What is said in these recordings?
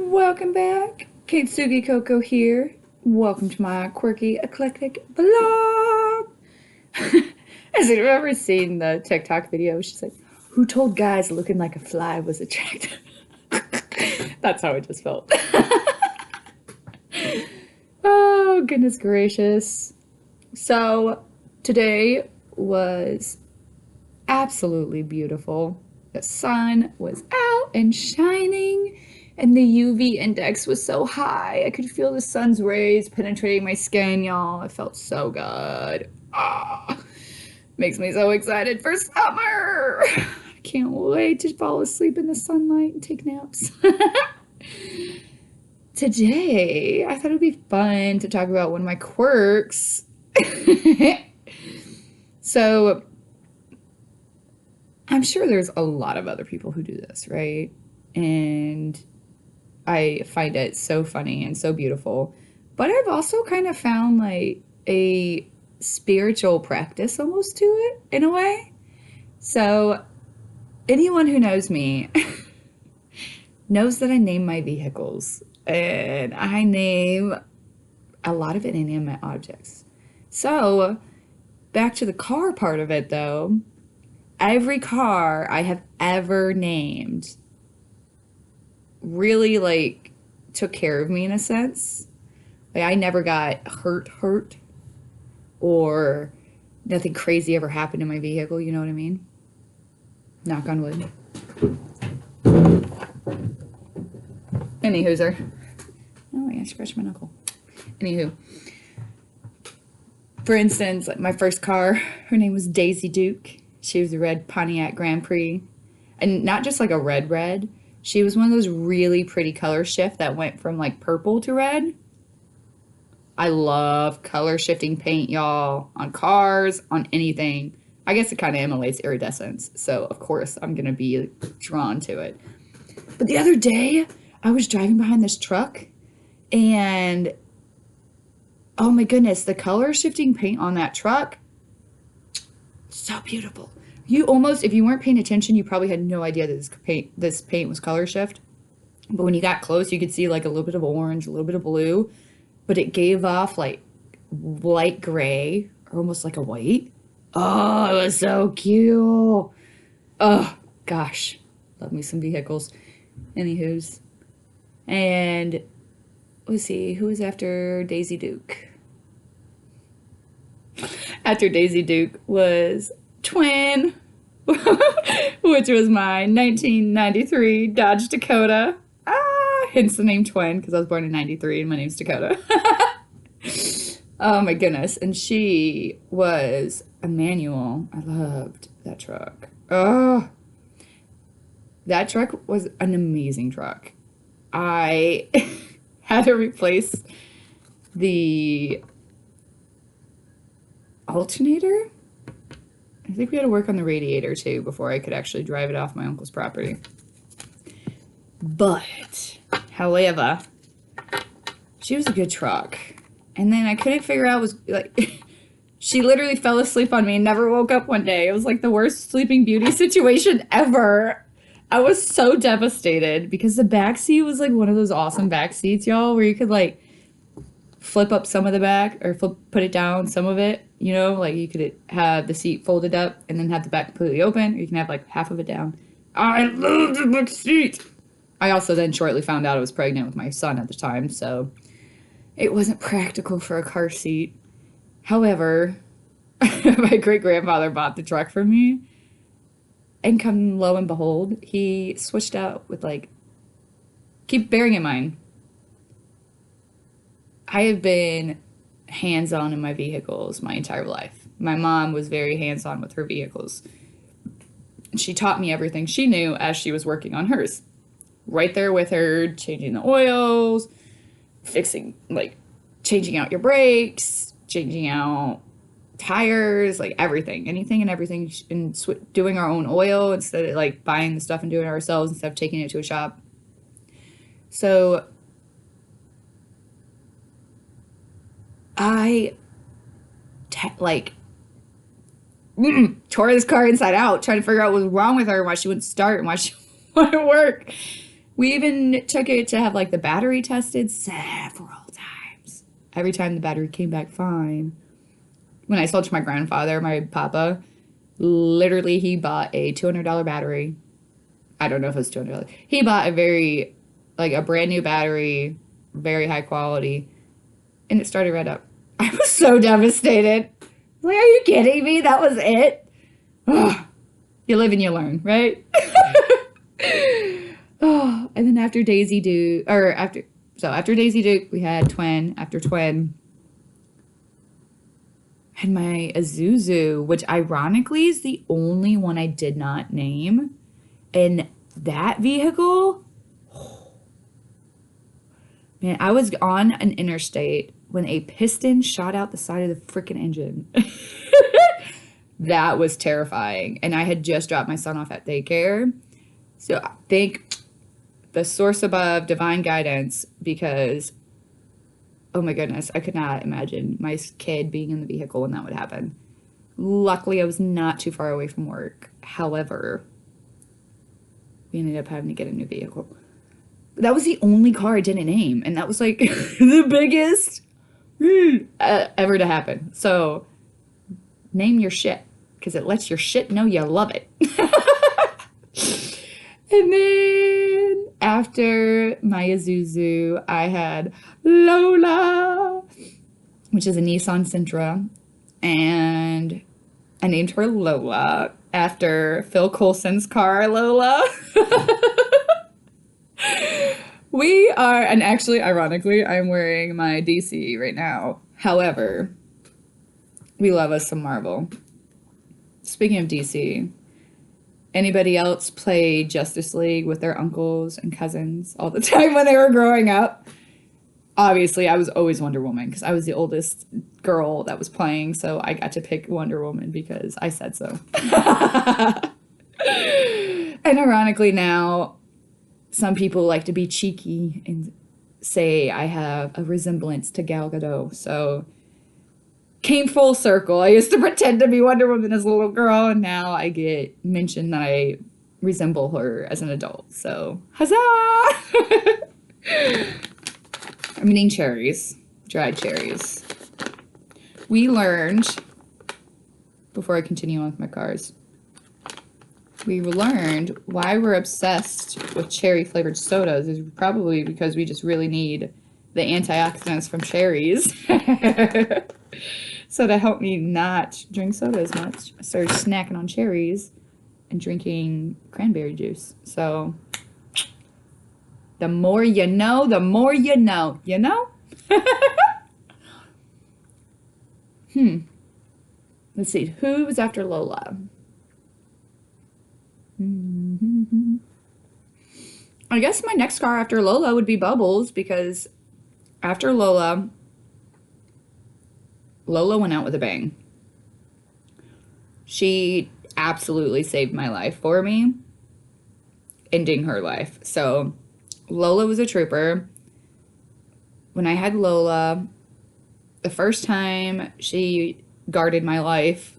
Welcome back. Kintsugi Koko here. Welcome to my quirky, eclectic vlog. Has anyone ever seen the TikTok video? She's like, who told guys looking like a fly was attractive? That's how it just felt. Oh, goodness gracious. So, today was absolutely beautiful. The sun was out and shining, and the UV index was so high. I could feel the sun's rays penetrating my skin, y'all. It felt so good. Ah, makes me so excited for summer. I can't wait to fall asleep in the sunlight and take naps. Today, I thought it would be fun to talk about one of my quirks. So, I'm sure there's a lot of other people who do this, right? And I find it so funny and so beautiful. But I've also kind of found like a spiritual practice almost to it in a way. So, anyone who knows me knows that I name my vehicles. And I name a lot of inanimate objects. So, back to the car part of it though. Every car I have ever named really like took care of me in a sense. Like I never got hurt or nothing crazy ever happened in my vehicle, you know what I mean? Knock on wood. Anywho, sir. Oh, I scratched my knuckle. Anywho. For instance, like my first car, her name was Daisy Duke. She was a red Pontiac Grand Prix. And not just like a red. She was one of those really pretty color shift that went from like purple to red. I love color shifting paint, y'all. On cars, on anything. I guess it kind of emulates iridescence. So, of course, I'm going to be drawn to it. But the other day, I was driving behind this truck. And, oh my goodness, the color shifting paint on that truck, so beautiful. You almost, if you weren't paying attention, you probably had no idea that this paint was color shift. But when you got close, you could see like a little bit of orange, a little bit of blue, but it gave off like light gray or almost like a white. Oh, it was so cute. Oh, gosh. Love me some vehicles. Anywho's. And let's see, who was after Daisy Duke? After Daisy Duke was Twin, which was my 1993 Dodge Dakota. Hence the name Twin, because I was born in 93 and my name's Dakota. Oh my goodness. And she was a manual. I loved that truck. Oh, that truck was an amazing truck. I had to replace the alternator. I think we had to work on the radiator too before I could actually drive it off my uncle's property. But, however, she was a good truck. And then I couldn't figure out, was like, she literally fell asleep on me and never woke up one day. It was like the worst Sleeping Beauty situation ever. I was so devastated because the back seat was like one of those awesome back seats, y'all, where you could like flip up some of the back or put it down, some of it, you know, like you could have the seat folded up and then have the back completely open, or you can have like half of it down. I love the back seat. I also then shortly found out I was pregnant with my son at the time, so it wasn't practical for a car seat. However, my great-grandfather bought the truck for me, and come lo and behold, he switched out with like, keep bearing in mind, I have been hands-on in my vehicles my entire life. My mom was very hands-on with her vehicles. She taught me everything she knew as she was working on hers. Right there with her, changing the oils, fixing, like, changing out your brakes, changing out tires, like everything. Anything and everything. And doing our own oil instead of, like, buying the stuff and doing it ourselves instead of taking it to a shop. So I tore this car inside out, trying to figure out what was wrong with her, why she wouldn't start and why she wouldn't work. We even took it to have like the battery tested several times. Every time the battery came back fine. When I sold to my grandfather, my papa, literally he bought a $200 battery. I don't know if it was $200. He bought a brand new battery, very high quality, and it started right up. I was so devastated. Like, are you kidding me? That was it? Ugh. You live and you learn, right? Oh, and then after Daisy Duke, we had Twin. After Twin, I had my Azuzu, which ironically is the only one I did not name. And that vehicle, man, I was on an interstate when a piston shot out the side of the freaking engine. That was terrifying. And I had just dropped my son off at daycare. So I think the source above, divine guidance, because, oh my goodness, I could not imagine my kid being in the vehicle when that would happen. Luckily, I was not too far away from work. However, we ended up having to get a new vehicle. That was the only car I didn't name, and that was like the biggest ever to happen. So name your shit, because it lets your shit know you love it. And then after my Isuzu, I had Lola, which is a Nissan Sentra, and I named her Lola after Phil Coulson's car, Lola. We are, and actually, ironically, I'm wearing my DC right now. However, we love us some Marvel. Speaking of DC, anybody else play Justice League with their uncles and cousins all the time when they were growing up? Obviously, I was always Wonder Woman because I was the oldest girl that was playing, so I got to pick Wonder Woman because I said so. And ironically now, some people like to be cheeky and say I have a resemblance to Gal Gadot. So came full circle. I used to pretend to be Wonder Woman as a little girl, and now I get mentioned that I resemble her as an adult. So huzzah! I'm eating cherries, dried cherries. We learned, before I continue on with my cars, we learned why we're obsessed with cherry-flavored sodas is probably because we just really need the antioxidants from cherries. So to help me not drink soda as much, I started snacking on cherries and drinking cranberry juice. So the more you know, the more you know, you know? Let's see, who was after Lola? I guess my next car after Lola would be Bubbles, because after Lola went out with a bang. She absolutely saved my life for me, ending her life. So Lola was a trooper. When I had Lola, the first time she guarded my life,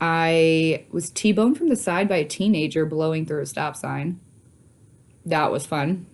I was T-boned from the side by a teenager blowing through a stop sign. That was fun.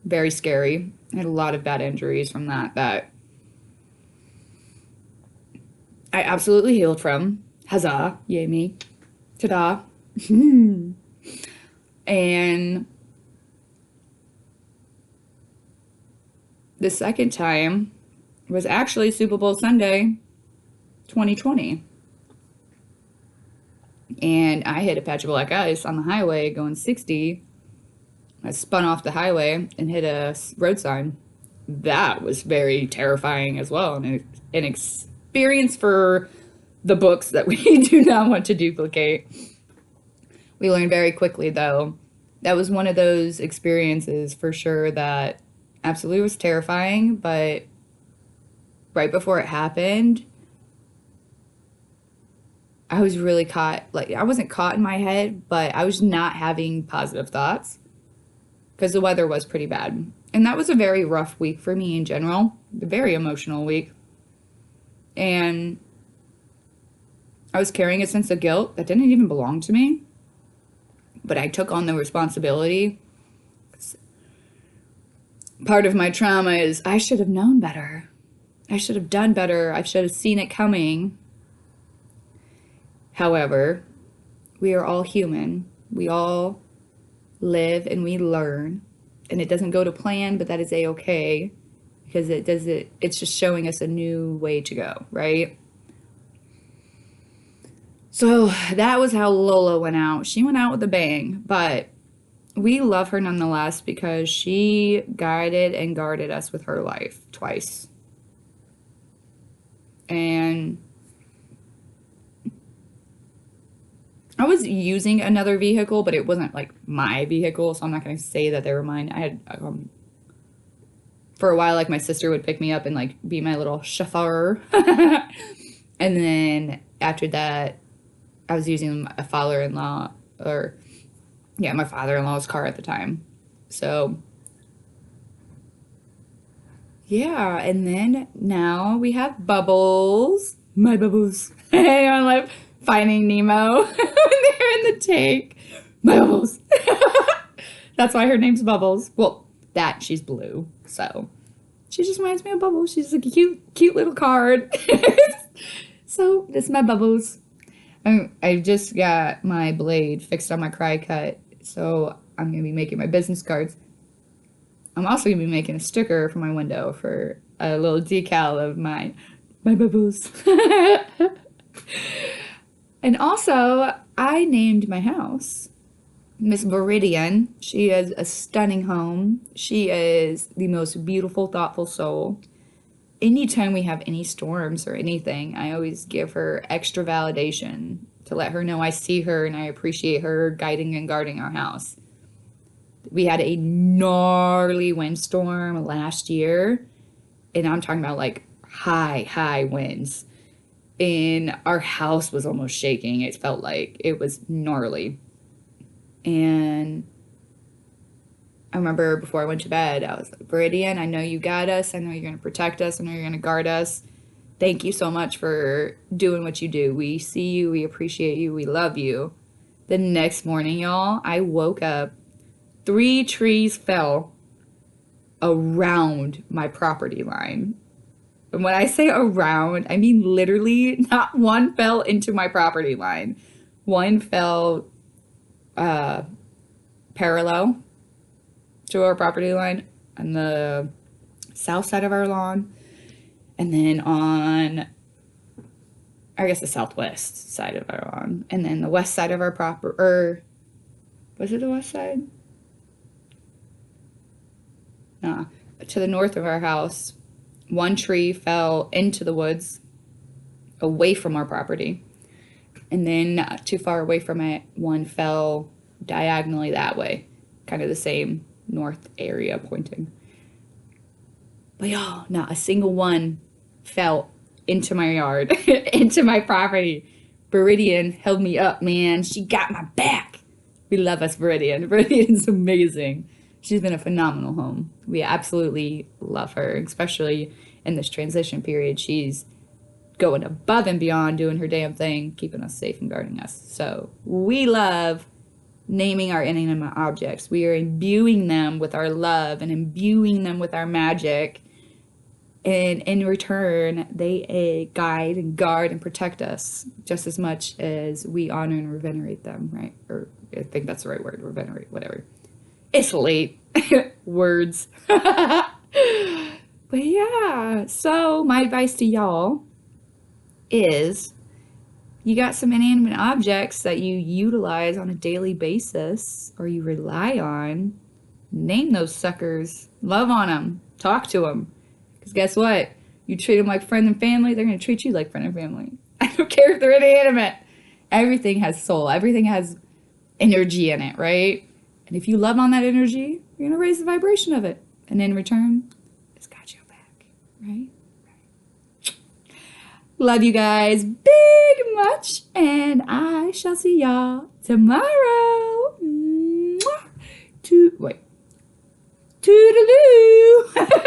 Very scary. I had a lot of bad injuries from that I absolutely healed from. Huzzah. Yay me. Ta-da. And the second time was actually Super Bowl Sunday 2020. And I hit a patch of black ice on the highway going 60. I spun off the highway and hit a road sign. That was very terrifying as well. And an experience for the books that we do not want to duplicate. We learned very quickly, though. That was one of those experiences for sure that absolutely was terrifying. But right before it happened, I was really caught. Like, I wasn't caught in my head, but I was not having positive thoughts because the weather was pretty bad. And that was a very rough week for me in general, a very emotional week. And I was carrying a sense of guilt that didn't even belong to me, but I took on the responsibility part of my trauma is I should have known better. I should have done better. I should have seen it coming. However, we are all human. We all live and we learn. And it doesn't go to plan, but that is a-okay. Because it's just showing us a new way to go, right? So that was how Lola went out. She went out with a bang, but we love her nonetheless because she guided and guarded us with her life twice. And I was using another vehicle, but it wasn't like my vehicle, so I'm not going to say that they were mine. I had, for a while, like my sister would pick me up and like be my little chauffeur. And then after that, I was using a father-in-law, or yeah, my father-in-law's car at the time. So yeah, and then now we have Bubbles. My Bubbles. I'm like Finding Nemo when they're in the tank. My Bubbles. That's why her name's Bubbles. Well, she's blue, so she just reminds me of Bubbles. She's like a cute little card. So this is my Bubbles. I just got my blade fixed on my cry cut, so I'm gonna be making my business cards. I'm also going to be making a sticker for my window for a little decal of my Bubbles. And also, I named my house Miss Viridian. She is a stunning home. She is the most beautiful, thoughtful soul. Anytime we have any storms or anything, I always give her extra validation to let her know I see her and I appreciate her guiding and guarding our house. We had a gnarly windstorm last year, and I'm talking about like high winds. And our house was almost shaking. It felt like it was gnarly. And I remember before I went to bed, I was like, Viridian, I know you got us. I know you're going to protect us. I know you're going to guard us. Thank you so much for doing what you do. We see you. We appreciate you. We love you. The next morning, y'all, I woke up. 3 trees fell around my property line. And when I say around, I mean literally not one fell into my property line. One fell parallel to our property line on the south side of our lawn. And then on, I guess, the southwest side of our lawn. And then the west side of our was it the west side? To the north of our house, one tree fell into the woods away from our property. And then not too far away from it, one fell diagonally that way. Kind of the same north area pointing. But y'all, not a single one fell into my yard, into my property. Viridian held me up, man. She got my back. We love us, Viridian. Viridian's amazing. She's been a phenomenal home. We absolutely love her, especially in this transition period. She's going above and beyond, doing her damn thing, keeping us safe and guarding us. So we love naming our inanimate objects. We are imbuing them with our love and imbuing them with our magic. And in return, they guide and guard and protect us just as much as we honor and venerate them, right? Or I think that's the right word, venerate, whatever. It's late. Words. But yeah, so my advice to y'all is you got some inanimate objects that you utilize on a daily basis or you rely on. Name those suckers. Love on them. Talk to them. Because guess what? You treat them like friend and family, they're going to treat you like friend and family. I don't care if they're inanimate. Everything has soul. Everything has energy in it, right? And if you love on that energy, you're going to raise the vibration of it. And in return, it's got your back, right? Love you guys big much. And I shall see y'all tomorrow. Mwah. Toodaloo.